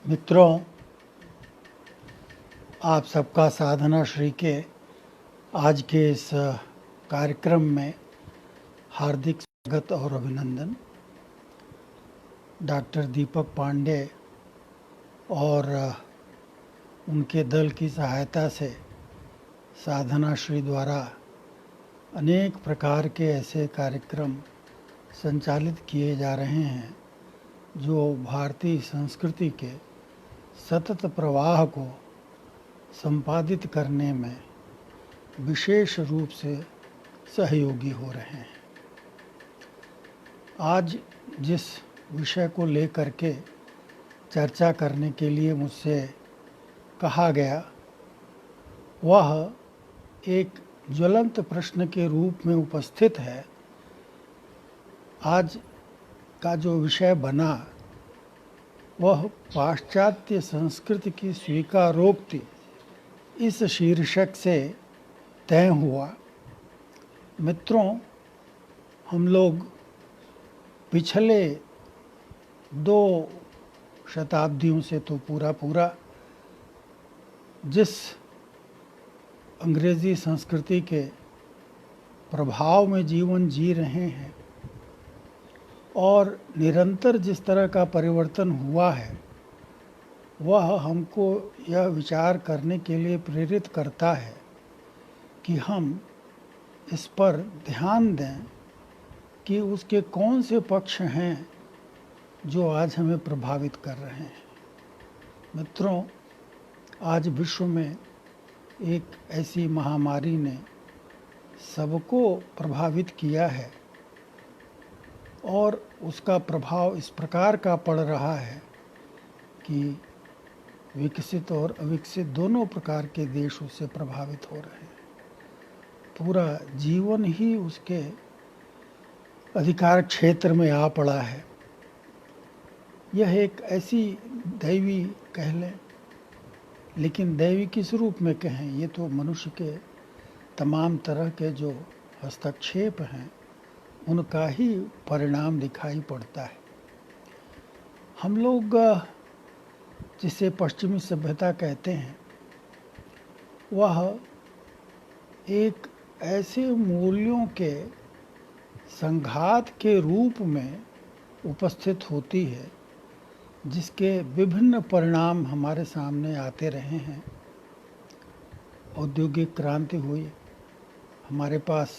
मित्रों, आप सबका साधना श्री के आज के इस कार्यक्रम में हार्दिक स्वागत और अभिनंदन। डॉक्टर दीपक पांडे और उनके दल की सहायता से साधना श्री द्वारा अनेक प्रकार के ऐसे कार्यक्रम संचालित किए जा रहे हैं जो भारतीय संस्कृति के सतत प्रवाह को संपादित करने में विशेष रूप से सहयोगी हो रहे हैं। आज जिस विषय को लेकर के चर्चा करने के लिए मुझसे कहा गया, वह एक ज्वलंत प्रश्न के रूप में उपस्थित है। आज का जो विषय बना वह पाश्चात्य संस्कृति की स्वीकारोक्ति इस शीर्षक से तय हुआ। मित्रों, हम लोग पिछले 2 शताब्दियों से तो पूरा जिस अंग्रेजी संस्कृति के प्रभाव में जीवन जी रहे हैं और निरंतर जिस तरह का परिवर्तन हुआ है, वह हमको यह विचार करने के लिए प्रेरित करता है कि हम इस पर ध्यान दें कि उसके कौन से पक्ष हैं जो आज हमें प्रभावित कर रहे हैं। मित्रों, आज विश्व में एक ऐसी महामारी ने सबको प्रभावित किया है और उसका प्रभाव इस प्रकार का पड़ रहा है कि विकसित और अविकसित दोनों प्रकार के देश उससे प्रभावित हो रहे हैं। पूरा जीवन ही उसके अधिकार क्षेत्र में आ पड़ा है। यह एक ऐसी दैवी कह लें, लेकिन दैवी किस रूप में कहें, ये तो मनुष्य के तमाम तरह के जो हस्तक्षेप हैं उनका ही परिणाम दिखाई पड़ता है। हम लोग जिसे पश्चिमी सभ्यता कहते हैं, वह एक ऐसे मूल्यों के संघात के रूप में उपस्थित होती है जिसके विभिन्न परिणाम हमारे सामने आते रहे हैं। औद्योगिक क्रांति हुई, हमारे पास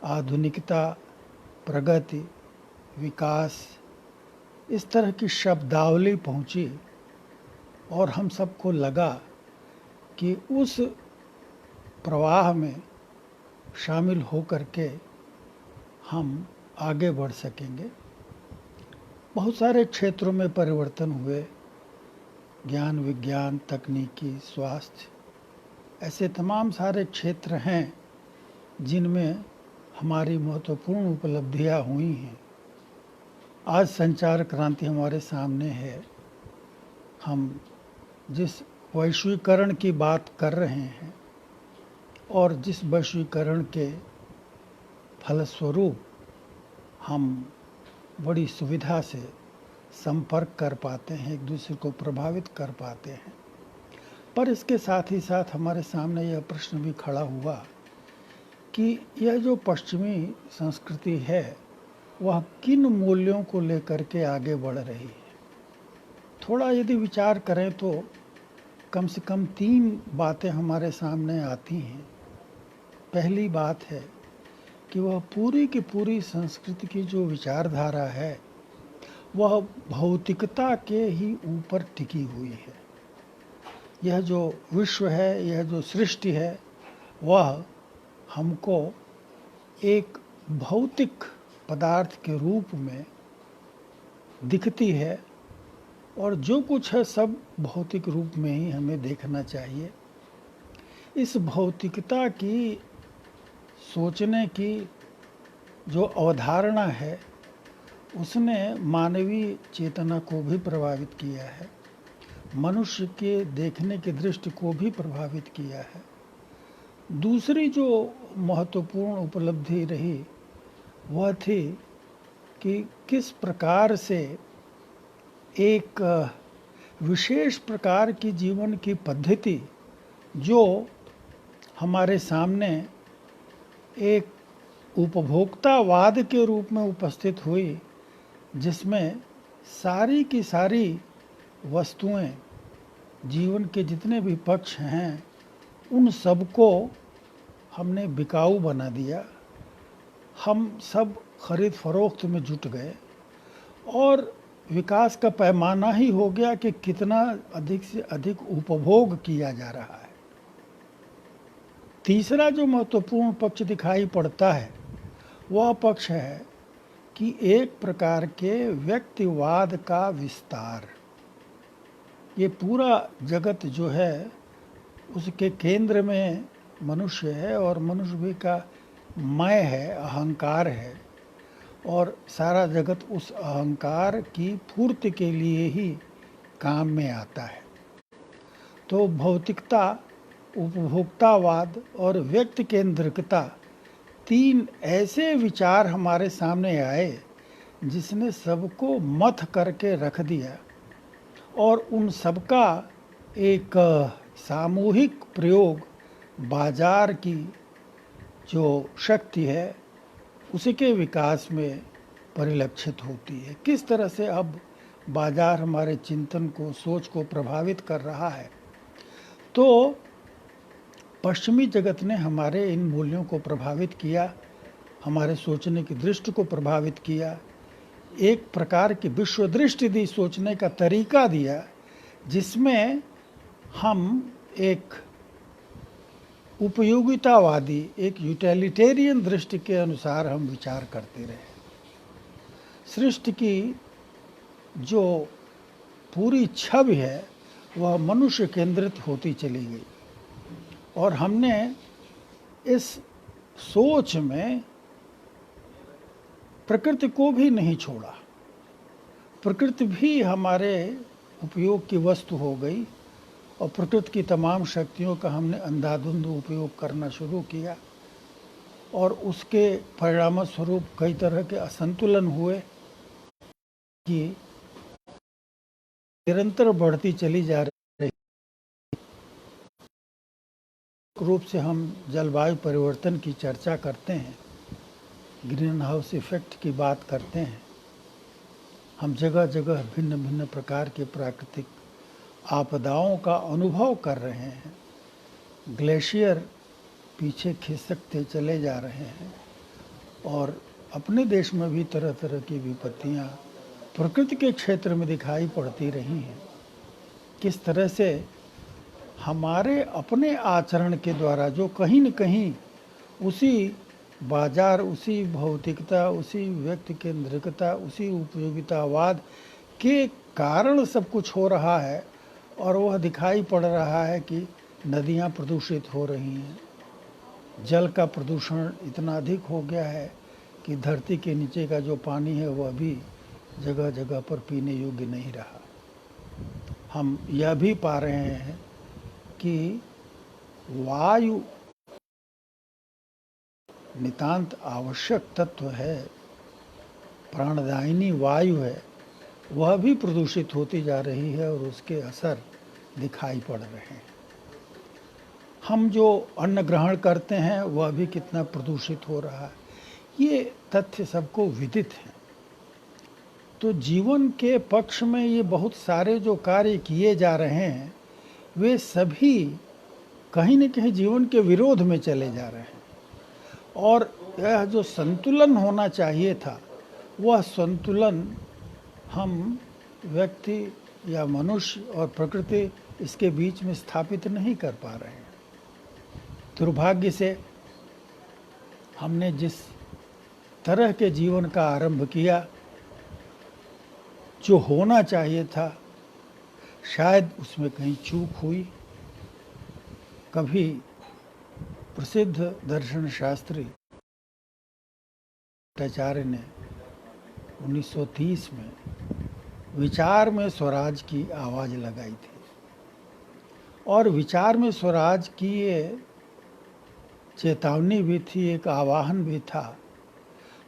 आधुनिकता, प्रगति, विकास, इस तरह की शब्दावली पहुंची और हम सबको लगा कि उस प्रवाह में शामिल होकर के हम आगे बढ़ सकेंगे। बहुत सारे क्षेत्रों में परिवर्तन हुए, ज्ञान, विज्ञान, तकनीकी, स्वास्थ्य, ऐसे तमाम सारे क्षेत्र हैं जिनमें हमारी महत्वपूर्ण उपलब्धियां हुई हैं। आज संचार क्रांति हमारे सामने है। हम जिस वैश्वीकरण की बात कर रहे हैं और जिस वैश्वीकरण के फलस्वरूप हम बड़ी सुविधा से संपर्क कर पाते हैं, एक दूसरे को प्रभावित कर पाते हैं, पर इसके साथ ही साथ हमारे सामने यह प्रश्न भी खड़ा हुआ कि यह जो पश्चिमी संस्कृति है वह किन मूल्यों को लेकर के आगे बढ़ रही है। थोड़ा यदि विचार करें तो कम से कम 3 बातें हमारे सामने आती हैं। पहली बात है कि वह पूरी की पूरी संस्कृति की जो विचारधारा है वह भौतिकता के ही ऊपर टिकी हुई है। यह जो विश्व है, यह जो सृष्टि है, वह हमको एक भौतिक पदार्थ के रूप में दिखती है और जो कुछ है सब भौतिक रूप में ही हमें देखना चाहिए। इस भौतिकता की सोचने की जो अवधारणा है उसने मानवीय चेतना को भी प्रभावित किया है, मनुष्य के देखने की दृष्टि को भी प्रभावित किया है। दूसरी जो महत्वपूर्ण उपलब्धि रही वह थी कि किस प्रकार से एक विशेष प्रकार की जीवन की पद्धति जो हमारे सामने एक उपभोक्तावाद के रूप में उपस्थित हुई, जिसमें सारी की सारी वस्तुएं, जीवन के जितने भी पक्ष हैं, उन सबको हमने बिकाऊ बना दिया। हम सब खरीद फरोख्त में जुट गए और विकास का पैमाना ही हो गया कि कितना अधिक से अधिक उपभोग किया जा रहा है। तीसरा जो महत्वपूर्ण पक्ष दिखाई पड़ता है वह पक्ष है कि एक प्रकार के व्यक्तिवाद का विस्तार। ये पूरा जगत जो है उसके केंद्र में मनुष्य है और मनुष्य भी का मैं है, अहंकार है, और सारा जगत उस अहंकार की पूर्ति के लिए ही काम में आता है। तो भौतिकता, उपभोक्तावाद और व्यक्ति केंद्रिकता, तीन ऐसे विचार हमारे सामने आए जिसने सबको मथ करके रख दिया और उन सबका एक सामूहिक प्रयोग बाजार की जो शक्ति है उसके विकास में परिलक्षित होती है। किस तरह से अब बाजार हमारे चिंतन को, सोच को प्रभावित कर रहा है। तो पश्चिमी जगत ने हमारे इन मूल्यों को प्रभावित किया, हमारे सोचने की दृष्टि को प्रभावित किया, एक प्रकार की विश्व दृष्टि दी, सोचने का तरीका दिया, जिसमें हम एक उपयोगितावादी, एक यूटिलिटेरियन दृष्टि के अनुसार हम विचार करते रहे। सृष्टि की जो पूरी छवि है वह मनुष्य केंद्रित होती चली गई और हमने इस सोच में प्रकृति को भी नहीं छोड़ा। प्रकृति भी हमारे उपयोग की वस्तु हो गई और प्रकृति की तमाम शक्तियों का हमने अंधाधुंध उपयोग करना शुरू किया और उसके परिणाम स्वरूप कई तरह के असंतुलन हुए कि निरंतर बढ़ती चली जा रही। रूप से हम जलवायु परिवर्तन की चर्चा करते हैं, ग्रीन हाउस इफेक्ट की बात करते हैं। हम जगह जगह भिन्न भिन्न प्रकार के प्राकृतिक आपदाओं का अनुभव कर रहे हैं। ग्लेशियर पीछे खिसकते चले जा रहे हैं और अपने देश में भी तरह तरह की विपत्तियां प्रकृति के क्षेत्र में दिखाई पड़ती रही हैं। किस तरह से हमारे अपने आचरण के द्वारा जो कहीं न कहीं उसी बाजार, उसी भौतिकता, उसी व्यक्ति केंद्रिकता, उसी उपयोगितावाद के कारण सब कुछ हो रहा है और वह दिखाई पड़ रहा है कि नदियाँ प्रदूषित हो रही हैं, जल का प्रदूषण इतना अधिक हो गया है कि धरती के नीचे का जो पानी है वह भी जगह जगह पर पीने योग्य नहीं रहा। हम यह भी पा रहे हैं कि वायु नितांत आवश्यक तत्व है, प्राणदायिनी वायु है, वह भी प्रदूषित होती जा रही है और उसके असर दिखाई पड़ रहे हैं। हम जो अन्न ग्रहण करते हैं वह भी कितना प्रदूषित हो रहा है, ये तथ्य सबको विदित है। तो जीवन के पक्ष में ये बहुत सारे जो कार्य किए जा रहे हैं वे सभी कहीं न कहीं जीवन के विरोध में चले जा रहे हैं और यह जो संतुलन होना चाहिए था वह संतुलन हम व्यक्ति या मनुष्य और प्रकृति इसके बीच में स्थापित नहीं कर पा रहे हैं। दुर्भाग्य से हमने जिस तरह के जीवन का आरंभ किया, जो होना चाहिए था, शायद उसमें कहीं चूक हुई। कभी प्रसिद्ध दर्शन शास्त्री आचार्य ने 1930 में विचार में स्वराज की आवाज़ लगाई थी और विचार में स्वराज की ये चेतावनी भी थी, एक आवाहन भी था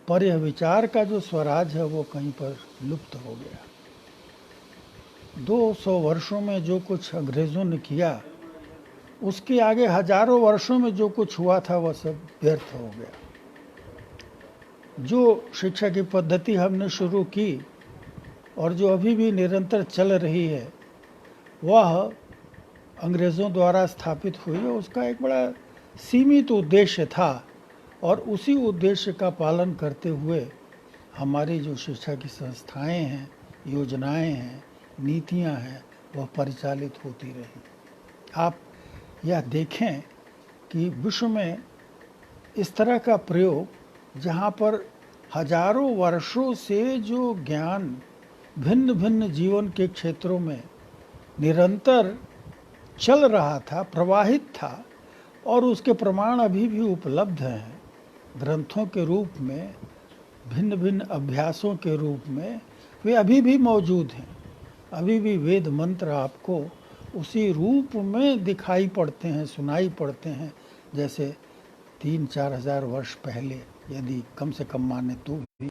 पर यह विचार का जो स्वराज है वो कहीं पर लुप्त हो गया। 200 वर्षों में जो कुछ अंग्रेज़ों ने किया, उसके आगे हजारों वर्षों में जो कुछ हुआ था वह सब व्यर्थ हो गया। जो शिक्षा की पद्धति हमने शुरू की और जो अभी भी निरंतर चल रही है, वह अंग्रेज़ों द्वारा स्थापित हुई है। उसका एक बड़ा सीमित उद्देश्य था और उसी उद्देश्य का पालन करते हुए हमारी जो शिक्षा की संस्थाएं हैं, योजनाएं हैं, नीतियां हैं, वह परिचालित होती रही। आप यह देखें कि विश्व में इस तरह का प्रयोग, जहाँ पर हजारों वर्षों से जो ज्ञान भिन्न भिन्न जीवन के क्षेत्रों में निरंतर चल रहा था, प्रवाहित था, और उसके प्रमाण अभी भी उपलब्ध हैं ग्रंथों के रूप में, भिन्न भिन्न अभ्यासों के रूप में, वे अभी भी मौजूद हैं। अभी भी वेद मंत्र आपको उसी रूप में दिखाई पड़ते हैं, सुनाई पड़ते हैं, जैसे 3-4 हजार वर्ष पहले, यदि कम से कम माने तो भी।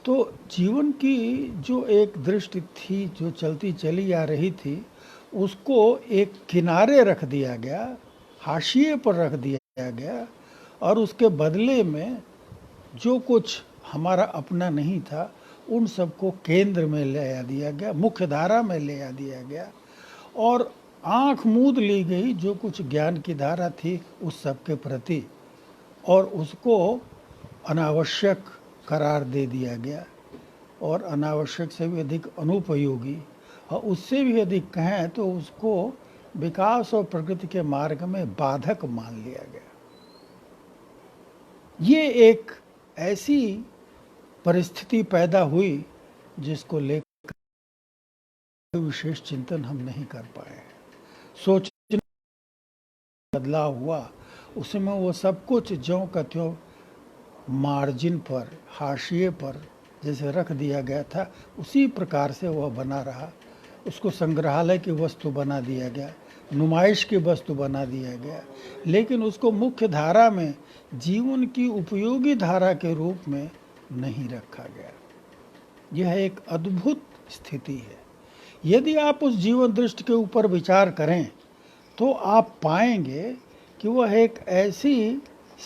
तो जीवन की जो एक दृष्टि थी, जो चलती चली आ रही थी, उसको एक किनारे रख दिया गया, हाशिए पर रख दिया गया, और उसके बदले में जो कुछ हमारा अपना नहीं था उन सबको केंद्र में ले आ दिया गया, मुख्य धारा में ले आ दिया गया, और आंख मूंद ली गई जो कुछ ज्ञान की धारा थी उस सब के प्रति, और उसको अनावश्यक करार दे दिया गया, और अनावश्यक से भी अधिक अनुपयोगी, और उससे भी अधिक कहें तो उसको विकास और प्रगति के मार्ग में बाधक मान लिया गया। ये एक ऐसी परिस्थिति पैदा हुई जिसको लेकर विशेष चिंतन हम नहीं कर पाए। सोचने बदलाव हुआ, उसमें वो सब कुछ ज्यों का त्यों मार्जिन पर, हाशिए पर जैसे रख दिया गया था, उसी प्रकार से वह बना रहा। उसको संग्रहालय की वस्तु बना दिया गया, नुमाइश की वस्तु बना दिया गया, लेकिन उसको मुख्य धारा में, जीवन की उपयोगी धारा के रूप में नहीं रखा गया। यह एक अद्भुत स्थिति है। यदि आप उस जीवन दृष्टि के ऊपर विचार करें तो आप पाएंगे कि वह एक ऐसी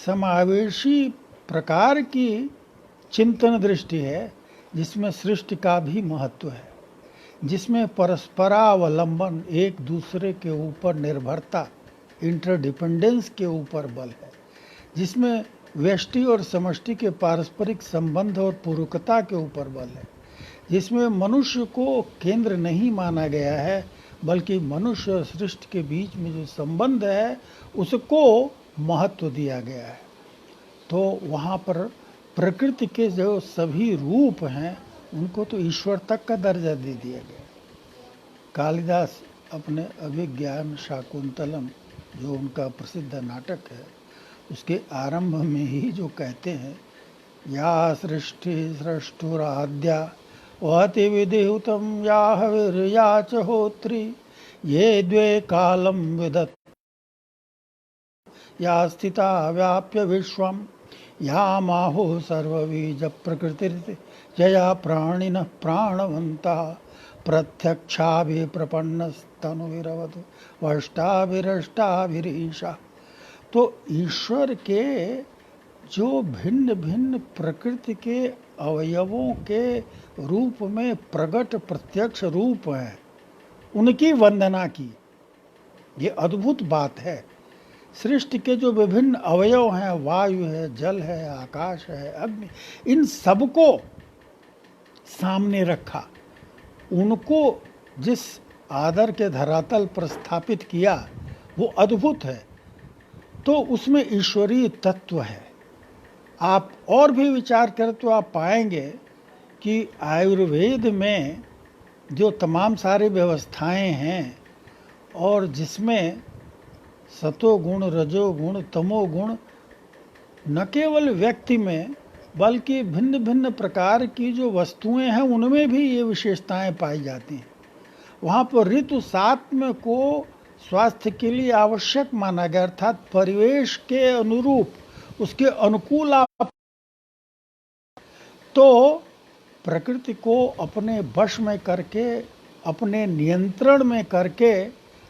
समावेशी प्रकार की चिंतन दृष्टि है जिसमें सृष्टि का भी महत्व है, जिसमें परस्परावलंबन, एक दूसरे के ऊपर निर्भरता, इंटरडिपेंडेंस के ऊपर बल है, जिसमें व्यष्टि और समष्टि के पारस्परिक संबंध और पूरकता के ऊपर बल है, जिसमें मनुष्य को केंद्र नहीं माना गया है, बल्कि मनुष्य और सृष्टि के बीच में जो संबंध है उसको महत्व दिया गया है। तो वहाँ पर प्रकृति के जो सभी रूप हैं उनको तो ईश्वर तक का दर्जा दे दिया गया। कालिदास अपने अभिज्ञान शाकुंतलम, जो उनका प्रसिद्ध नाटक है, उसके आरंभ में ही जो कहते हैं, या सृष्टि सृष्टुराद्या वहति विधिहुतम या हविर्या च होत्री, ये द्वे कालम विदत् या स्थिता व्याप्य विश्वम, या माहो सर्वबीज प्रकृति जया प्राणिनः प्राणवन्ता, प्रत्यक्षाभिप्रपन्नस्तनुविरवतु वष्टाभिरष्टाभिरीशा। तो ईश्वर के जो भिन्न भिन्न प्रकृति के अवयवों के रूप में प्रकट प्रत्यक्ष रूप हैं, उनकी वंदना की। ये अद्भुत बात है। सृष्टि के जो विभिन्न अवयव हैं, वायु है, जल है, आकाश है, अग्नि, इन सबको सामने रखा, उनको जिस आदर के धरातल पर स्थापित किया वो अद्भुत है। तो उसमें ईश्वरीय तत्व है। आप और भी विचार करें तो आप पाएंगे कि आयुर्वेद में जो तमाम सारी व्यवस्थाएं हैं, और जिसमें सतोगुण, रजोगुण, तमोगुण न केवल व्यक्ति में बल्कि भिन्न भिन्न प्रकार की जो वस्तुएं हैं उनमें भी ये विशेषताएं पाई जाती हैं। वहाँ पर ऋतु सात्म्य को स्वास्थ्य के लिए आवश्यक माना गया, अर्थात परिवेश के अनुरूप उसके अनुकूल आप, तो प्रकृति को अपने वश में करके, अपने नियंत्रण में करके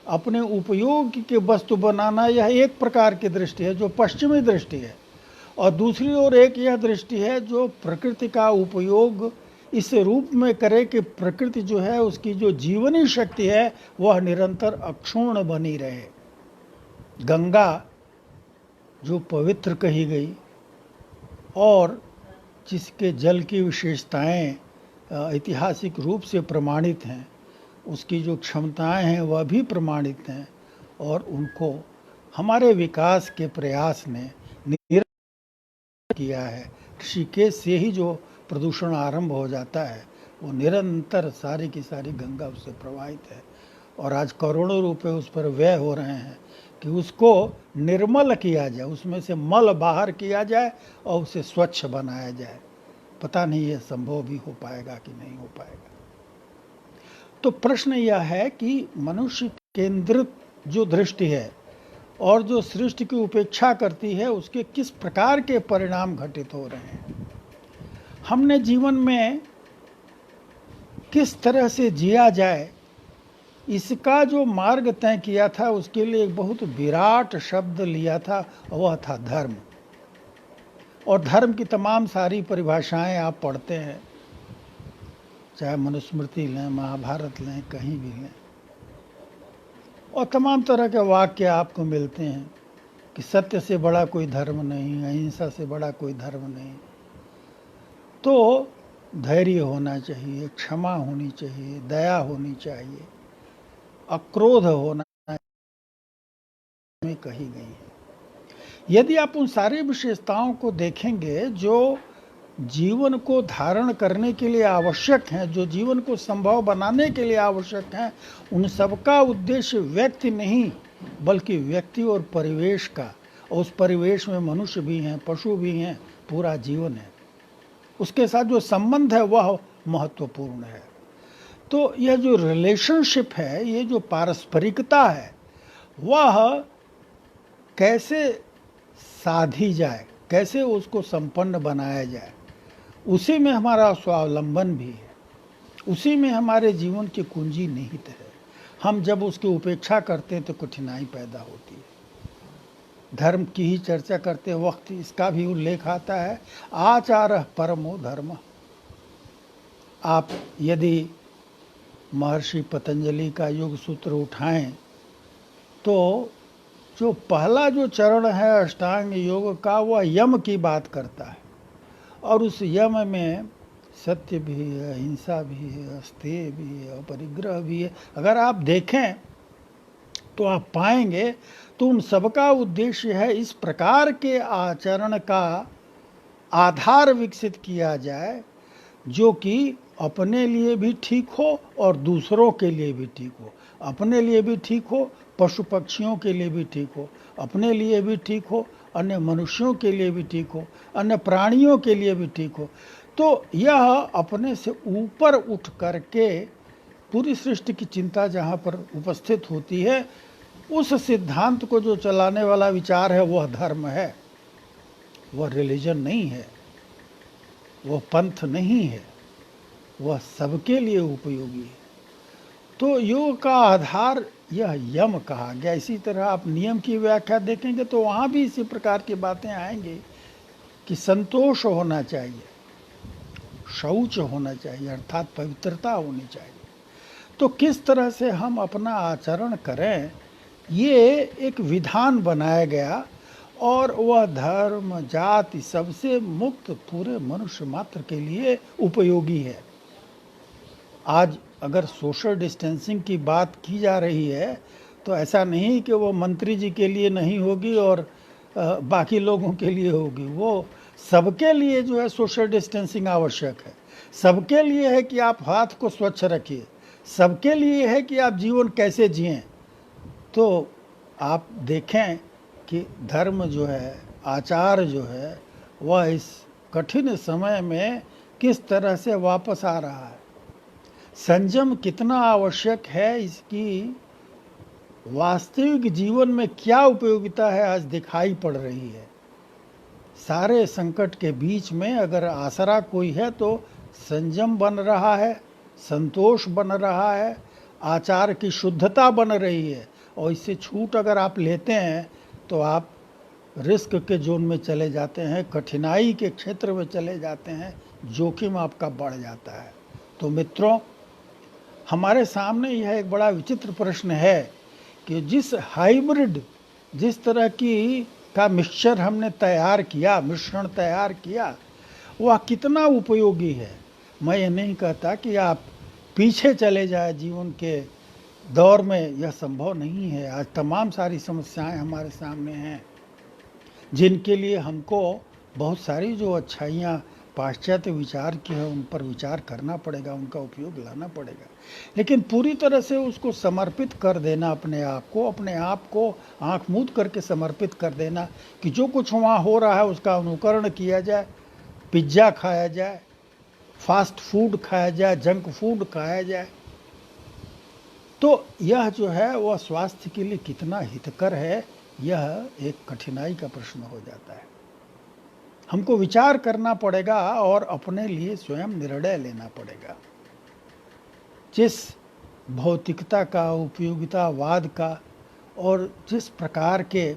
अपने उपयोग की वस्तु बनाना, यह एक प्रकार की दृष्टि है जो पश्चिमी दृष्टि है। और दूसरी ओर एक यह दृष्टि है जो प्रकृति का उपयोग इस रूप में करे कि प्रकृति जो है उसकी जो जीवनी शक्ति है वह निरंतर अक्षुण्ण बनी रहे। गंगा जो पवित्र कही गई और जिसके जल की विशेषताएं ऐतिहासिक रूप से प्रमाणित हैं, उसकी जो क्षमताएं हैं वह भी प्रमाणित हैं, और उनको हमारे विकास के प्रयास ने निरंतर किया है। ऋषिकेश से ही जो प्रदूषण आरंभ हो जाता है वो निरंतर सारी की सारी गंगा उससे प्रभावित है, और आज करोड़ों रुपए उस पर व्यय हो रहे हैं कि उसको निर्मल किया जाए, उसमें से मल बाहर किया जाए और उसे स्वच्छ बनाया जाए। पता नहीं ये संभव भी हो पाएगा कि नहीं हो पाएगा। तो प्रश्न यह है कि मनुष्य केंद्रित जो दृष्टि है और जो सृष्टि की उपेक्षा करती है उसके किस प्रकार के परिणाम घटित हो रहे हैं। हमने जीवन में किस तरह से जिया जाए इसका जो मार्ग तय किया था, उसके लिए एक बहुत विराट शब्द लिया था, वह था धर्म। और धर्म की तमाम सारी परिभाषाएं आप पढ़ते हैं, चाहे मनुस्मृति लें, महाभारत लें, कहीं भी लें, और तमाम तरह के वाक्य आपको मिलते हैं कि सत्य से बड़ा कोई धर्म नहीं, अहिंसा से बड़ा कोई धर्म नहीं। तो धैर्य होना चाहिए, क्षमा होनी चाहिए, दया होनी चाहिए, अक्रोध होना में कही गई है। यदि आप उन सारी विशेषताओं को देखेंगे जो जीवन को धारण करने के लिए आवश्यक हैं, जो जीवन को संभव बनाने के लिए आवश्यक हैं, उन सबका उद्देश्य व्यक्ति नहीं बल्कि व्यक्ति और परिवेश का, और उस परिवेश में मनुष्य भी हैं, पशु भी हैं, पूरा जीवन है, उसके साथ जो संबंध है वह महत्वपूर्ण है। तो यह जो रिलेशनशिप है, ये जो पारस्परिकता है, वह कैसे साधी जाए, कैसे उसको संपन्न बनाया जाए, उसी में हमारा स्वावलंबन भी है, उसी में हमारे जीवन की कुंजी निहित है। हम जब उसकी उपेक्षा करते हैं तो कठिनाई पैदा होती है। धर्म की ही चर्चा करते वक्त इसका भी उल्लेख आता है, आचार परमो धर्म। आप यदि महर्षि पतंजलि का योग सूत्र उठाएं तो जो पहला जो चरण है अष्टांग योग का, वह यम की बात करता है, और उस यम में सत्य भी है, अहिंसा भी है, अस्तेय भी है, अपरिग्रह भी है। अगर आप देखें तो आप पाएंगे तो उन सबका उद्देश्य है इस प्रकार के आचरण का आधार विकसित किया जाए जो कि अपने लिए भी ठीक हो और दूसरों के लिए भी ठीक हो। अपने लिए भी ठीक हो, पशु पक्षियों के लिए भी ठीक हो, अपने लिए भी ठीक हो, अन्य मनुष्यों के लिए भी ठीक हो, अन्य प्राणियों के लिए भी ठीक हो। तो यह अपने से ऊपर उठ करके पूरी सृष्टि की चिंता जहाँ पर उपस्थित होती है, उस सिद्धांत को जो चलाने वाला विचार है वह धर्म है, वह रिलीजन नहीं है, वह पंथ नहीं है, वह सबके लिए उपयोगी है। तो योग का आधार यह यम कहा गया। इसी तरह आप नियम की व्याख्या देखेंगे तो वहाँ भी इसी प्रकार की बातें आएंगी कि संतोष होना चाहिए, शौच होना चाहिए, अर्थात पवित्रता होनी चाहिए। तो किस तरह से हम अपना आचरण करें, ये एक विधान बनाया गया, और वह धर्म जाति सबसे मुक्त पूरे मनुष्य मात्र के लिए उपयोगी है। आज अगर सोशल डिस्टेंसिंग की बात की जा रही है तो ऐसा नहीं कि वो मंत्री जी के लिए नहीं होगी और बाकी लोगों के लिए होगी, वो सबके लिए जो है सोशल डिस्टेंसिंग आवश्यक है। सबके लिए है कि आप हाथ को स्वच्छ रखिए, सबके लिए है कि आप जीवन कैसे जिएं। तो आप देखें कि धर्म जो है, आचार जो है, वह इस कठिन समय में किस तरह से वापस आ रहा है। संयम कितना आवश्यक है, इसकी वास्तविक जीवन में क्या उपयोगिता है आज दिखाई पड़ रही है। सारे संकट के बीच में अगर आसरा कोई है तो संयम बन रहा है, संतोष बन रहा है, आचार की शुद्धता बन रही है। और इससे छूट अगर आप लेते हैं तो आप रिस्क के जोन में चले जाते हैं, कठिनाई के क्षेत्र में चले जाते हैं, जोखिम आपका बढ़ जाता है। तो मित्रों, हमारे सामने यह एक बड़ा विचित्र प्रश्न है कि जिस तरह की का मिक्सचर हमने तैयार किया, मिश्रण तैयार किया, वह कितना उपयोगी है। मैं ये नहीं कहता कि आप पीछे चले जाए जीवन के दौर में, यह संभव नहीं है। आज तमाम सारी समस्याएं हमारे सामने हैं जिनके लिए हमको बहुत सारी जो अच्छाइयाँ पाश्चात्य विचार की है उन पर विचार करना पड़ेगा, उनका उपयोग लाना पड़ेगा। लेकिन पूरी तरह से उसको समर्पित कर देना, अपने आप को आंख मूंद करके समर्पित कर देना कि जो कुछ वहाँ हो रहा है उसका अनुकरण किया जाए, पिज्ज़ा खाया जाए, फास्ट फूड खाया जाए, जंक फूड खाया जाए, तो यह जो है वह स्वास्थ्य के लिए कितना हितकर है, यह एक कठिनाई का प्रश्न हो जाता है। हमको विचार करना पड़ेगा और अपने लिए स्वयं निर्णय लेना पड़ेगा। जिस भौतिकता का, उपयोगितावाद का और जिस प्रकार के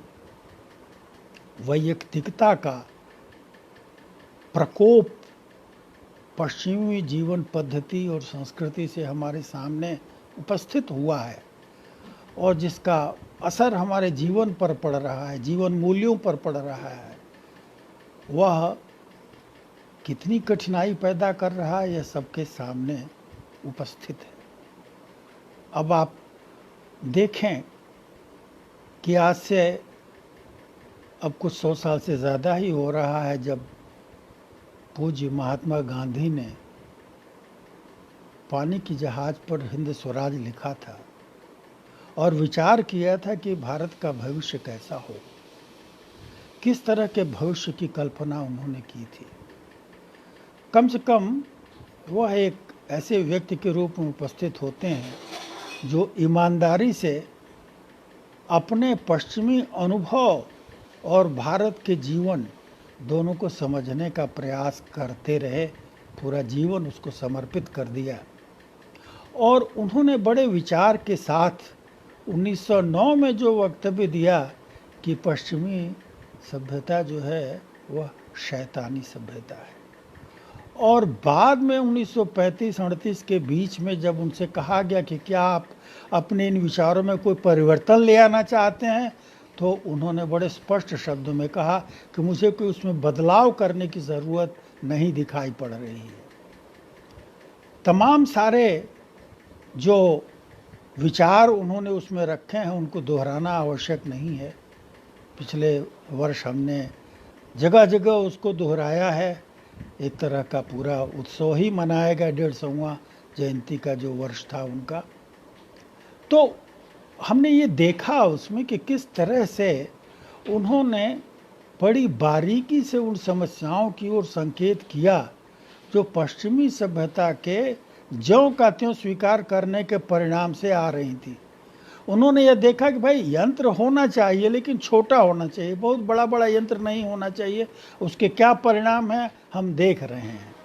वैयक्तिकता का प्रकोप पश्चिमी जीवन पद्धति और संस्कृति से हमारे सामने उपस्थित हुआ है और जिसका असर हमारे जीवन पर पड़ रहा है, जीवन मूल्यों पर पड़ रहा है, वह कितनी कठिनाई पैदा कर रहा है, यह सबके सामने उपस्थित है। अब आप देखें कि आज से अब कुछ 100 साल से ज़्यादा ही हो रहा है जब पूज्य महात्मा गांधी ने पानी की जहाज पर हिंद स्वराज लिखा था और विचार किया था कि भारत का भविष्य कैसा हो, किस तरह के भविष्य की कल्पना उन्होंने की थी। कम से कम वह एक ऐसे व्यक्ति के रूप में उपस्थित होते हैं जो ईमानदारी से अपने पश्चिमी अनुभव और भारत के जीवन दोनों को समझने का प्रयास करते रहे, पूरा जीवन उसको समर्पित कर दिया। और उन्होंने बड़े विचार के साथ 1909 में जो वक्तव्य दिया कि पश्चिमी सभ्यता जो है वह शैतानी सभ्यता है, और बाद में 1935-38 के बीच में जब उनसे कहा गया कि क्या आप अपने इन विचारों में कोई परिवर्तन ले आना चाहते हैं, तो उन्होंने बड़े स्पष्ट शब्दों में कहा कि मुझे कोई उसमें बदलाव करने की ज़रूरत नहीं दिखाई पड़ रही है। तमाम सारे जो विचार उन्होंने उसमें रखे हैं उनको दोहराना आवश्यक नहीं है। पिछले वर्ष हमने जगह जगह उसको दोहराया है। एक तरह का पूरा उत्सव ही मनाया गया, 150वां जयंती का जो वर्ष था उनका। तो हमने ये देखा उसमें कि किस तरह से उन्होंने बड़ी बारीकी से उन समस्याओं की ओर संकेत किया जो पश्चिमी सभ्यता के ज्यों का त्यों स्वीकार करने के परिणाम से आ रही थी। उन्होंने यह देखा कि भाई यंत्र होना चाहिए लेकिन छोटा होना चाहिए, बहुत बड़ा बड़ा यंत्र नहीं होना चाहिए। उसके क्या परिणाम हैं हम देख रहे हैं।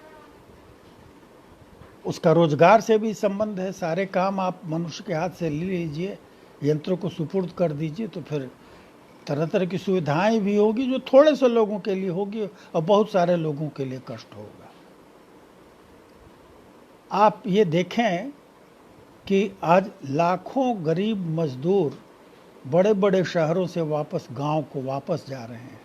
उसका रोजगार से भी संबंध है। सारे काम आप मनुष्य के हाथ से ले लीजिए, यंत्रों को सुपुर्द कर दीजिए, तो फिर तरह तरह की सुविधाएं भी होगी जो थोड़े से लोगों के लिए होगी और बहुत सारे लोगों के लिए कष्ट होगा। आप ये देखें कि आज लाखों गरीब मजदूर बड़े बड़े शहरों से वापस गांव को वापस जा रहे हैं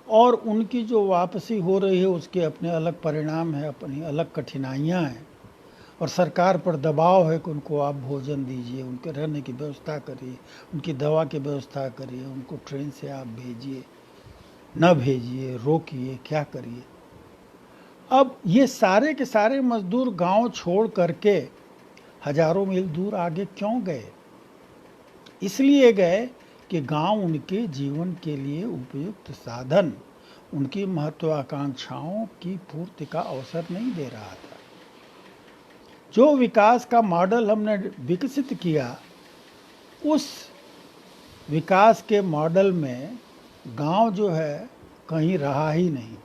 और उनकी जो वापसी हो रही है उसके अपने अलग परिणाम है, अपनी अलग कठिनाइयां हैं और सरकार पर दबाव है कि उनको आप भोजन दीजिए, उनके रहने की व्यवस्था करिए, उनकी दवा की व्यवस्था करिए, उनको ट्रेन से आप भेजिए, न भेजिए, रोकिए, क्या करिए। अब ये सारे के सारे मजदूर गांव छोड़ करके हजारों मील दूर आगे क्यों गए? इसलिए गए कि गांव उनके जीवन के लिए उपयुक्त साधन, उनकी महत्वाकांक्षाओं की पूर्ति का अवसर नहीं दे रहा था। जो विकास का मॉडल हमने विकसित किया, उस विकास के मॉडल में गांव जो है कहीं रहा ही नहीं,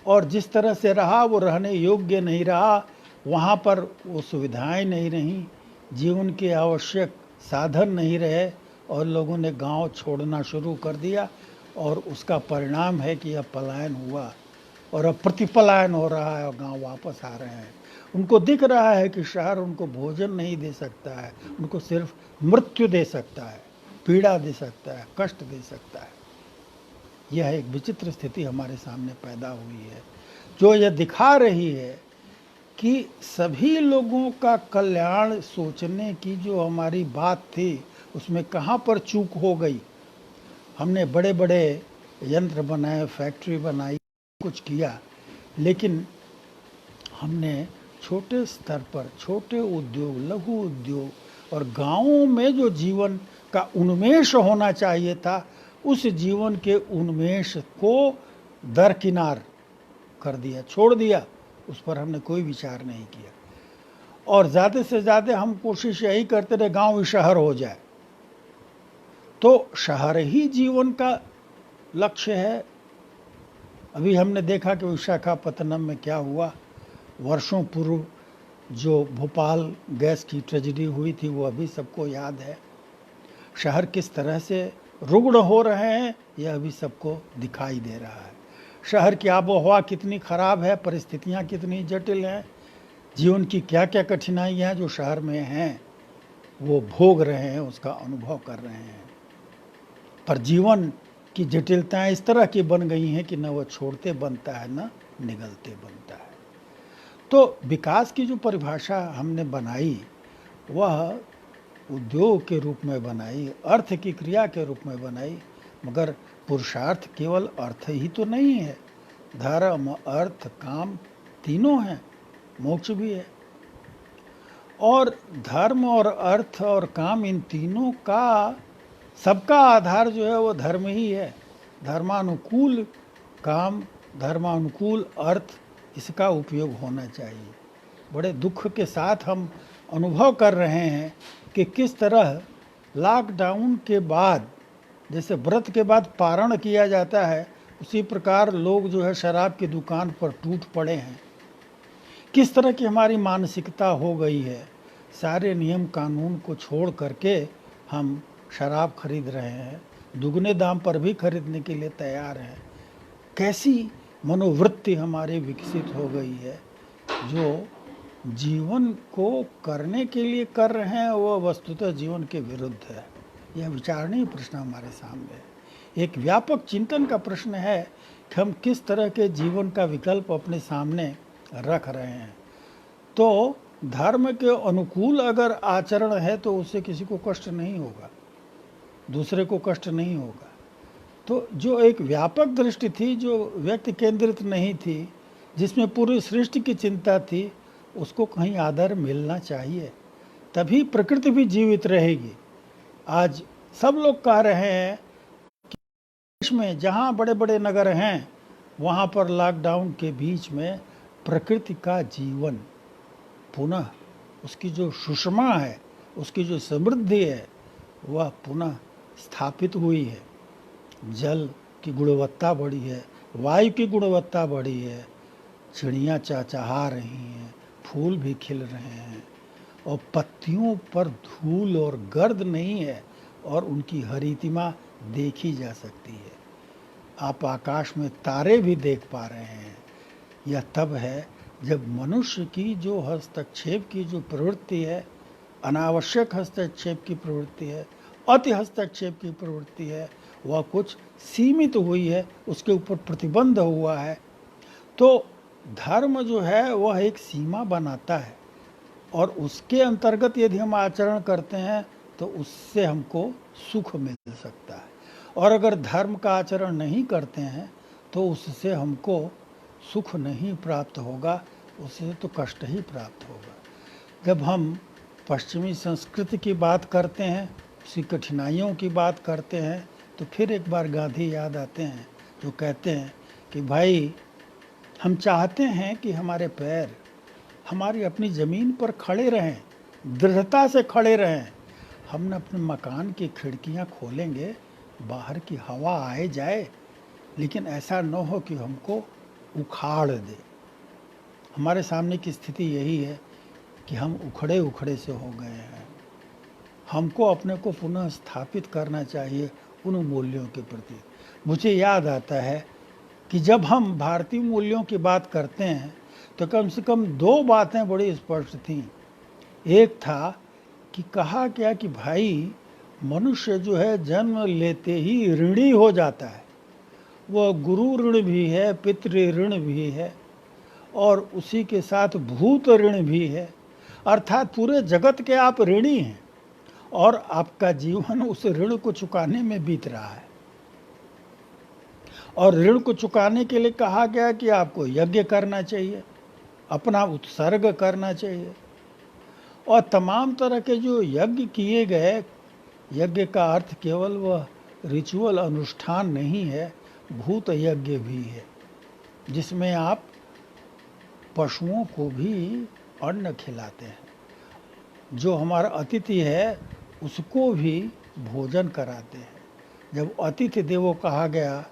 और जिस तरह से रहा वो रहने योग्य नहीं रहा। वहाँ पर वो सुविधाएं नहीं रहीं, जीवन के आवश्यक साधन नहीं रहे, और लोगों ने गांव छोड़ना शुरू कर दिया। और उसका परिणाम है कि अब पलायन हुआ, और अब प्रतिपलायन हो रहा है और गांव वापस आ रहे हैं। उनको दिख रहा है कि शहर उनको भोजन नहीं दे सकता है, उनको सिर्फ मृत्यु दे सकता है, पीड़ा दे सकता है, कष्ट दे सकता है। यह एक विचित्र स्थिति हमारे सामने पैदा हुई है, जो यह दिखा रही है कि सभी लोगों का कल्याण सोचने की जो हमारी बात थी, उसमें कहाँ पर चूक हो गई। हमने बड़े बड़े यंत्र बनाए, फैक्ट्री बनाई, कुछ किया, लेकिन हमने छोटे स्तर पर छोटे उद्योग, लघु उद्योग और गांवों में जो जीवन का उन्मेष होना चाहिए था, उस जीवन के उन्मेष को दरकिनार कर दिया, छोड़ दिया। उस पर हमने कोई विचार नहीं किया, और ज़्यादा से ज़्यादा हम कोशिश यही करते रहे गांव ही शहर हो जाए। तो शहर ही जीवन का लक्ष्य है। अभी हमने देखा कि विशाखापत्तनम में क्या हुआ। वर्षों पूर्व जो भोपाल गैस की ट्रेजेडी हुई थी, वो अभी सबको याद है। शहर किस तरह से रुग्ण हो रहे हैं, यह अभी सबको दिखाई दे रहा है। शहर की आबोहवा कितनी खराब है, परिस्थितियां कितनी जटिल हैं, जीवन की क्या क्या कठिनाइयां जो शहर में हैं वो भोग रहे हैं, उसका अनुभव कर रहे हैं। पर जीवन की जटिलताएं इस तरह की बन गई हैं कि न वह छोड़ते बनता है, न निगलते बनता है। तो विकास की जो परिभाषा हमने बनाई, वह उद्योग के रूप में बनाई, अर्थ की क्रिया के रूप में बनाई। मगर पुरुषार्थ केवल अर्थ ही तो नहीं है, धर्म, अर्थ, काम तीनों हैं, मोक्ष भी है। और धर्म और अर्थ और काम, इन तीनों का सबका आधार जो है वो धर्म ही है। धर्मानुकूल काम, धर्मानुकूल अर्थ, इसका उपयोग होना चाहिए। बड़े दुख के साथ हम अनुभव कर रहे हैं कि किस तरह लॉकडाउन के बाद, जैसे व्रत के बाद पारण किया जाता है, उसी प्रकार लोग जो है शराब की दुकान पर टूट पड़े हैं। किस तरह की हमारी मानसिकता हो गई है, सारे नियम कानून को छोड़ करके हम शराब खरीद रहे हैं, दुगने दाम पर भी खरीदने के लिए तैयार हैं। कैसी मनोवृत्ति हमारी विकसित हो गई है, जो जीवन को करने के लिए कर रहे हैं, वह वस्तुतः जीवन के विरुद्ध है। यह विचारणीय प्रश्न हमारे सामने है। एक व्यापक चिंतन का प्रश्न है कि हम किस तरह के जीवन का विकल्प अपने सामने रख रहे हैं। तो धर्म के अनुकूल अगर आचरण है तो उससे किसी को कष्ट नहीं होगा, दूसरे को कष्ट नहीं होगा। तो जो एक व्यापक दृष्टि थी, जो व्यक्ति केंद्रित नहीं थी, जिसमें पूरी सृष्टि की चिंता थी, उसको कहीं आदर मिलना चाहिए, तभी प्रकृति भी जीवित रहेगी। आज सब लोग कह रहे हैं कि देश में जहाँ बड़े बड़े नगर हैं, वहाँ पर लॉकडाउन के बीच में प्रकृति का जीवन पुनः, उसकी जो सुषमा है, उसकी जो समृद्धि है, वह पुनः स्थापित हुई है। जल की गुणवत्ता बढ़ी है, वायु की गुणवत्ता बढ़ी है, चिड़ियाँ चहचहा रही हैं, फूल भी खिल रहे हैं, और पत्तियों पर धूल और गर्द नहीं है, और उनकी हरितिमा देखी जा सकती है। आप आकाश में तारे भी देख पा रहे हैं। यह तब है जब मनुष्य की जो हस्तक्षेप की जो प्रवृत्ति है, अनावश्यक हस्तक्षेप की प्रवृत्ति है, अति हस्तक्षेप की प्रवृत्ति है, वह कुछ सीमित हुई है, उसके ऊपर प्रतिबंध हुआ है। तो धर्म जो है वह एक सीमा बनाता है, और उसके अंतर्गत यदि हम आचरण करते हैं तो उससे हमको सुख मिल सकता है। और अगर धर्म का आचरण नहीं करते हैं तो उससे हमको सुख नहीं प्राप्त होगा, उससे तो कष्ट ही प्राप्त होगा। जब हम पश्चिमी संस्कृति की बात करते हैं, उसकी कठिनाइयों की बात करते हैं, तो फिर एक बार गांधी याद आते हैं, जो कहते हैं कि भाई, हम चाहते हैं कि हमारे पैर हमारी अपनी ज़मीन पर खड़े रहें, दृढ़ता से खड़े रहें। हम अपने मकान की खिड़कियां खोलेंगे, बाहर की हवा आए जाए, लेकिन ऐसा न हो कि हमको उखाड़ दे। हमारे सामने की स्थिति यही है कि हम उखड़े उखड़े से हो गए हैं। हमको अपने को पुनः स्थापित करना चाहिए उन मूल्यों के प्रति। मुझे याद आता है कि जब हम भारतीय मूल्यों की बात करते हैं तो कम से कम दो बातें बड़ी स्पष्ट थीं। एक था कि कहा गया कि भाई मनुष्य जो है जन्म लेते ही ऋणी हो जाता है। वह गुरु ऋण भी है, पितृ ऋण भी है और उसी के साथ भूत ऋण भी है। अर्थात पूरे जगत के आप ऋणी हैं और आपका जीवन उस ऋण को चुकाने में बीत रहा है। और ऋण को चुकाने के लिए कहा गया कि आपको यज्ञ करना चाहिए, अपना उत्सर्ग करना चाहिए। और तमाम तरह के जो यज्ञ किए गए, यज्ञ का अर्थ केवल वह रिचुअल अनुष्ठान नहीं है, भूत यज्ञ भी है, जिसमें आप पशुओं को भी अन्न खिलाते हैं। जो हमारा अतिथि है उसको भी भोजन कराते हैं। जब अतिथि देवो कहा गया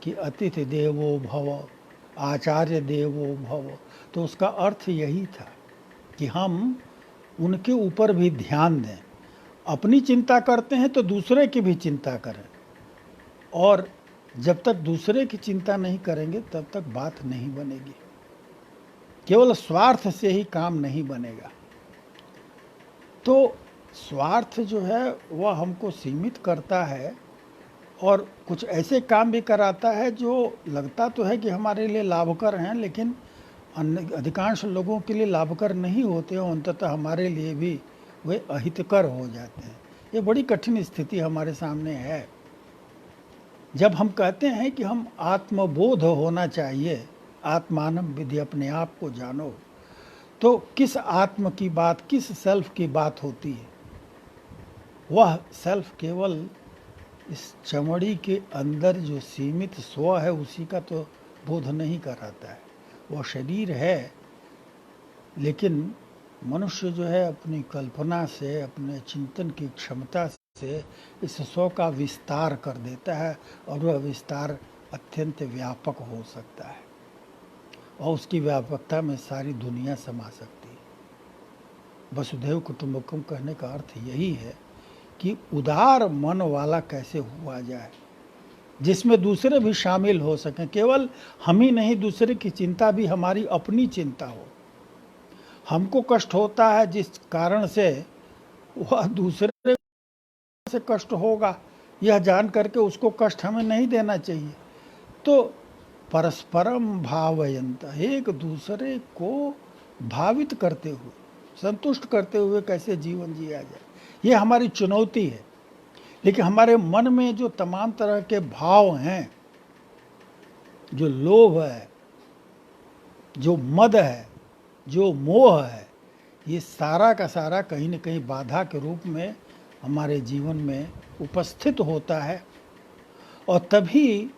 कि अतिथि देवो भव, आचार्य देवो भव, तो उसका अर्थ यही था कि हम उनके ऊपर भी ध्यान दें। अपनी चिंता करते हैं तो दूसरे की भी चिंता करें, और जब तक दूसरे की चिंता नहीं करेंगे तब तक बात नहीं बनेगी। केवल स्वार्थ से ही काम नहीं बनेगा। तो स्वार्थ जो है वह हमको सीमित करता है और कुछ ऐसे काम भी कराता है जो लगता तो है कि हमारे लिए लाभकर हैं, लेकिन अधिकांश लोगों के लिए लाभकर नहीं होते हैं, अंततः हमारे लिए भी वे अहितकर हो जाते हैं। ये बड़ी कठिन स्थिति हमारे सामने है। जब हम कहते हैं कि हम आत्मबोध होना चाहिए, आत्मानम विधि, अपने आप को जानो, तो किस आत्म की बात, किस सेल्फ की बात होती है? वह सेल्फ केवल इस चमड़ी के अंदर जो सीमित स्व है उसी का तो बोध नहीं कराता है। वह शरीर है, लेकिन मनुष्य जो है अपनी कल्पना से, अपने चिंतन की क्षमता से इस स्व का विस्तार कर देता है, और वह विस्तार अत्यंत व्यापक हो सकता है और उसकी व्यापकता में सारी दुनिया समा सकती है। वसुधैव कुटुंबकम कहने का अर्थ यही है कि उदार मन वाला कैसे हुआ जाए, जिसमें दूसरे भी शामिल हो सकें। केवल हम ही नहीं, दूसरे की चिंता भी हमारी अपनी चिंता हो। हमको कष्ट होता है जिस कारण से वह दूसरे से कष्ट होगा, यह जान करके उसको कष्ट हमें नहीं देना चाहिए। तो परस्परम भावयंत, एक दूसरे को भावित करते हुए, संतुष्ट करते हुए कैसे जीवन जिया जाए, ये हमारी चुनौती है। लेकिन हमारे मन में जो तमाम तरह के भाव हैं, जो लोभ है, जो मद है, जो मोह है, ये सारा का सारा कहीं न कहीं बाधा के रूप में हमारे जीवन में उपस्थित होता है। और तभी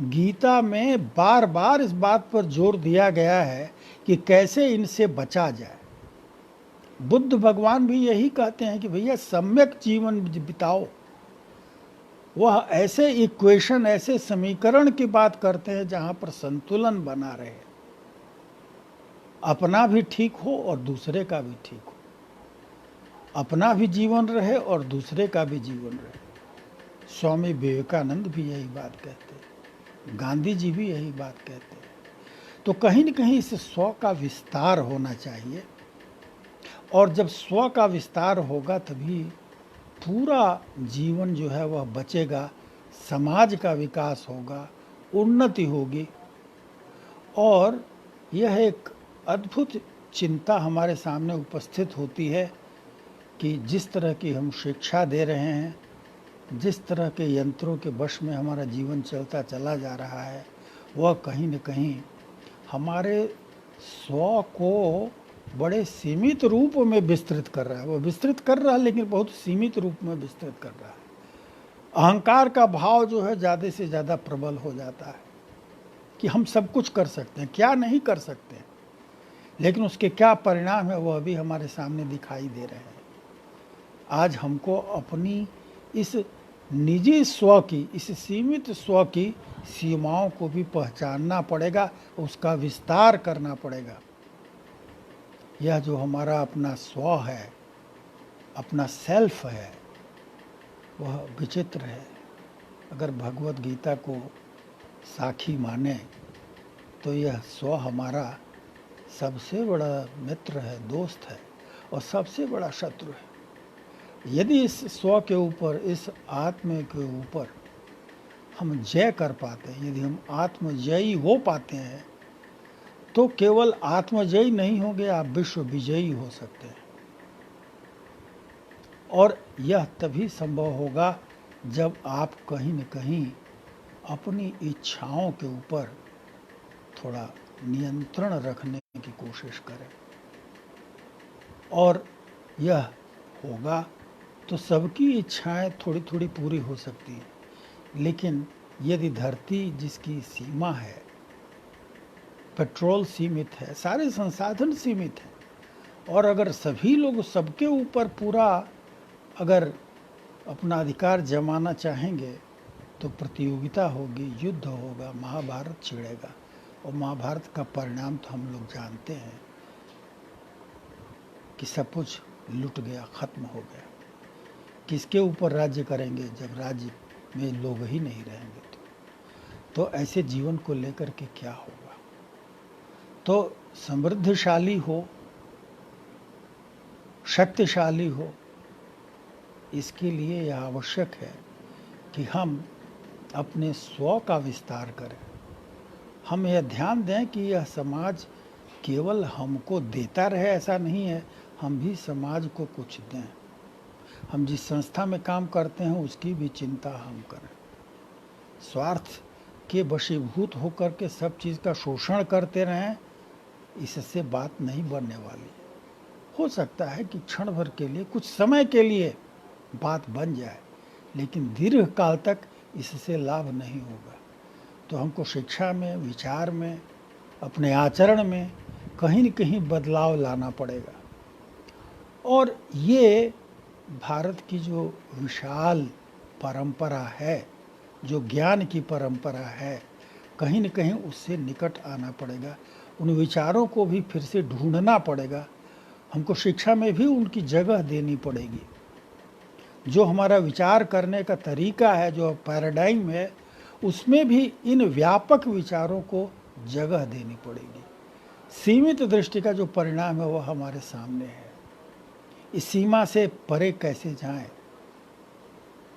गीता में बार बार इस बात पर जोर दिया गया है कि कैसे इनसे बचा जाए। बुद्ध भगवान भी यही कहते हैं कि भैया सम्यक जीवन बिताओ। वह ऐसे इक्वेशन, ऐसे समीकरण की बात करते हैं जहां पर संतुलन बना रहे, अपना भी ठीक हो और दूसरे का भी ठीक हो, अपना भी जीवन रहे और दूसरे का भी जीवन रहे। स्वामी विवेकानंद भी यही बात कहते हैं, गांधी जी भी यही बात कहते हैं। तो कहीं न कहीं इस स्व का विस्तार होना चाहिए, और जब स्व का विस्तार होगा तभी पूरा जीवन जो है वह बचेगा, समाज का विकास होगा, उन्नति होगी। और यह एक अद्भुत चिंता हमारे सामने उपस्थित होती है कि जिस तरह की हम शिक्षा दे रहे हैं, जिस तरह के यंत्रों के वश में हमारा जीवन चलता चला जा रहा है, वह कहीं न कहीं हमारे स्व को बड़े सीमित रूप में विस्तृत कर रहा है। वह विस्तृत कर रहा है लेकिन बहुत सीमित रूप में विस्तृत कर रहा है। अहंकार का भाव जो है ज़्यादा से ज़्यादा प्रबल हो जाता है कि हम सब कुछ कर सकते हैं, क्या नहीं कर सकते, लेकिन उसके क्या परिणाम है वह भी हमारे सामने दिखाई दे रहे हैं। आज हमको अपनी इस निजी स्व की, इस सीमित स्व की सीमाओं को भी पहचानना पड़ेगा, उसका विस्तार करना पड़ेगा। यह जो हमारा अपना स्व है, अपना सेल्फ है, वह विचित्र है। अगर भगवत गीता को साखी माने तो यह स्व हमारा सबसे बड़ा मित्र है, दोस्त है और सबसे बड़ा शत्रु है। यदि इस स्व के ऊपर, इस आत्म के ऊपर हम जय कर पाते हैं, यदि हम आत्मजयी हो पाते हैं, तो केवल आत्मजयी नहीं होंगे, आप विश्व विजयी हो सकते हैं। और यह तभी संभव होगा जब आप कहीं न कहीं अपनी इच्छाओं के ऊपर थोड़ा नियंत्रण रखने की कोशिश करें। और यह होगा तो सबकी इच्छाएं थोड़ी थोड़ी पूरी हो सकती हैं। लेकिन यदि धरती जिसकी सीमा है, पेट्रोल सीमित है, सारे संसाधन सीमित हैं, और अगर सभी लोग सबके ऊपर पूरा अगर अपना अधिकार जमाना चाहेंगे तो प्रतियोगिता होगी, युद्ध होगा, महाभारत छिड़ेगा। और महाभारत का परिणाम तो हम लोग जानते हैं कि सब कुछ लुट गया, खत्म हो गया। किसके ऊपर राज्य करेंगे जब राज्य में लोग ही नहीं रहेंगे? तो ऐसे जीवन को लेकर के क्या होगा? तो समृद्धशाली हो, शक्तिशाली हो, इसके लिए यह आवश्यक है कि हम अपने स्व का विस्तार करें। हम यह ध्यान दें कि यह समाज केवल हमको देता रहे, ऐसा नहीं है, हम भी समाज को कुछ दें। हम जिस संस्था में काम करते हैं उसकी भी चिंता हम करें। स्वार्थ के वशीभूत होकर के सब चीज़ का शोषण करते रहें, इससे बात नहीं बनने वाली। हो सकता है कि क्षण भर के लिए, कुछ समय के लिए बात बन जाए, लेकिन दीर्घ काल तक इससे लाभ नहीं होगा। तो हमको शिक्षा में, विचार में, अपने आचरण में कहीं न कहीं बदलाव लाना पड़ेगा। और ये भारत की जो विशाल परंपरा है, जो ज्ञान की परंपरा है, कहीं न कहीं उससे निकट आना पड़ेगा। उन विचारों को भी फिर से ढूंढना पड़ेगा। हमको शिक्षा में भी उनकी जगह देनी पड़ेगी। जो हमारा विचार करने का तरीका है, जो पैराडाइम है, उसमें भी इन व्यापक विचारों को जगह देनी पड़ेगी। सीमित दृष्टि का जो परिणाम है वह हमारे सामने है। इस सीमा से परे कैसे जाएं,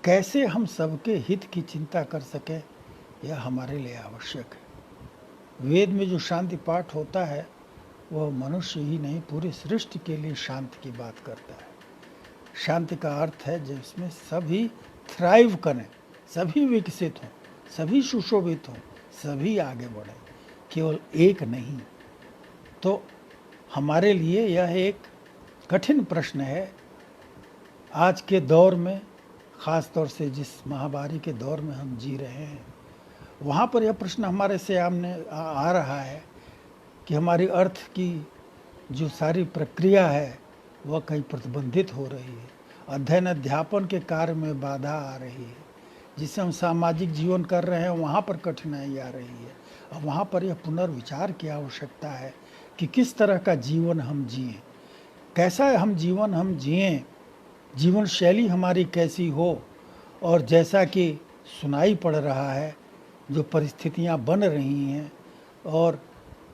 कैसे हम सबके हित की चिंता कर सकें, यह हमारे लिए आवश्यक है। वेद में जो शांति पाठ होता है वह मनुष्य ही नहीं, पूरी सृष्टि के लिए शांति की बात करता है। शांति का अर्थ है जिसमें सभी थ्राइव करें, सभी विकसित हों, सभी सुशोभित हों, सभी आगे बढ़ें, केवल एक नहीं। तो हमारे लिए यह एक कठिन प्रश्न है आज के दौर में, ख़ास तौर से जिस महामारी के दौर में हम जी रहे हैं, वहाँ पर यह प्रश्न हमारे सामने आ रहा है कि हमारी अर्थ की जो सारी प्रक्रिया है वह कहीं प्रतिबंधित हो रही है। अध्ययन अध्यापन के कार्य में बाधा आ रही है। जिससे हम सामाजिक जीवन कर रहे हैं वहाँ पर कठिनाई आ रही है। और वहाँ पर यह पुनर्विचार की आवश्यकता है कि किस तरह का जीवन हम जिएं, कैसा हम जीवन जिएं, जीवन शैली हमारी कैसी हो। और जैसा कि सुनाई पड़ रहा है, जो परिस्थितियाँ बन रही हैं और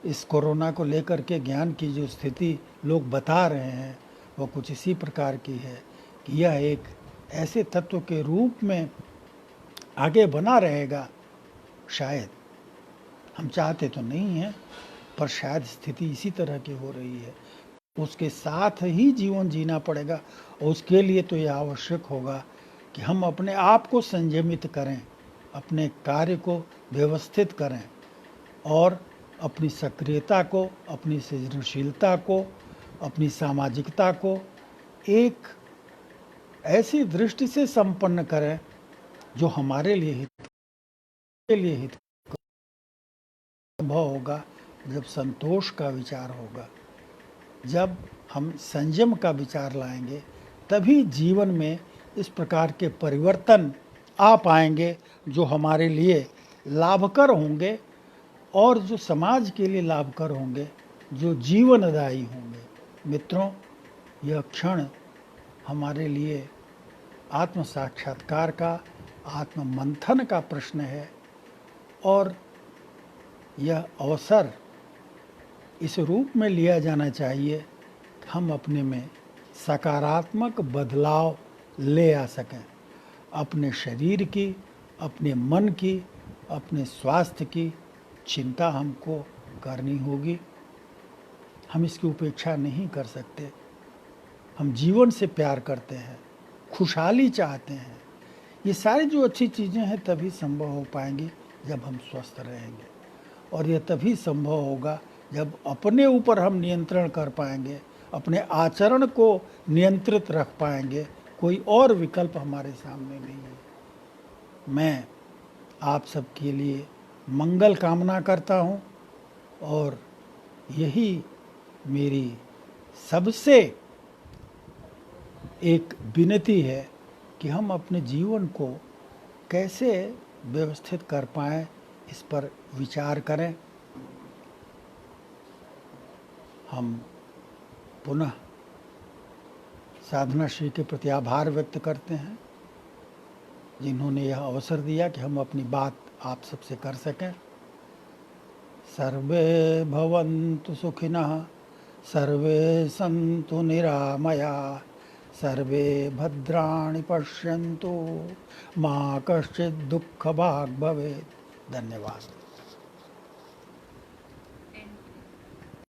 इस कोरोना को लेकर के ज्ञान की जो स्थिति लोग बता रहे हैं वह कुछ इसी प्रकार की है कि यह एक ऐसे तत्व के रूप में आगे बना रहेगा। शायद हम चाहते तो नहीं हैं, पर शायद स्थिति इसी तरह की हो रही है। उसके साथ ही जीवन जीना पड़ेगा। और उसके लिए तो यह आवश्यक होगा कि हम अपने आप को संयमित करें, अपने कार्य को व्यवस्थित करें और अपनी सक्रियता को, अपनी सृजनशीलता को, अपनी सामाजिकता को एक ऐसी दृष्टि से संपन्न करें जो हमारे लिए हित संभव होगा। जब संतोष का विचार होगा, जब हम संयम का विचार लाएंगे, तभी जीवन में इस प्रकार के परिवर्तन आ पाएंगे जो हमारे लिए लाभकर होंगे और जो समाज के लिए लाभकर होंगे, जो जीवनदायी होंगे। मित्रों, यह क्षण हमारे लिए आत्म साक्षात्कार का, आत्म मंथन का प्रश्न है और यह अवसर इस रूप में लिया जाना चाहिए कि हम अपने में सकारात्मक बदलाव ले आ सकें। अपने शरीर की, अपने मन की, अपने स्वास्थ्य की चिंता हमको करनी होगी। हम इसकी उपेक्षा नहीं कर सकते। हम जीवन से प्यार करते हैं, खुशहाली चाहते हैं। ये सारी जो अच्छी चीज़ें हैं तभी संभव हो पाएंगी जब हम स्वस्थ रहेंगे, और यह तभी संभव होगा जब अपने ऊपर हम नियंत्रण कर पाएंगे, अपने आचरण को नियंत्रित रख पाएंगे। कोई और विकल्प हमारे सामने नहीं है। मैं आप सबके लिए मंगल कामना करता हूँ और यही मेरी सबसे एक विनती है कि हम अपने जीवन को कैसे व्यवस्थित कर पाएँ, इस पर विचार करें। हम पुनः साधना श्री के प्रति आभार व्यक्त करते हैं, जिन्होंने यह अवसर दिया कि हम अपनी बात आप सबसे कर सकें। सर्वे भवन्तु सुखिनः, सर्वे सन्तु निरामयाः, सर्वे भद्राणि पश्यन्तु, मा कश्चित् दुःखभाग् भवेत्। धन्यवाद।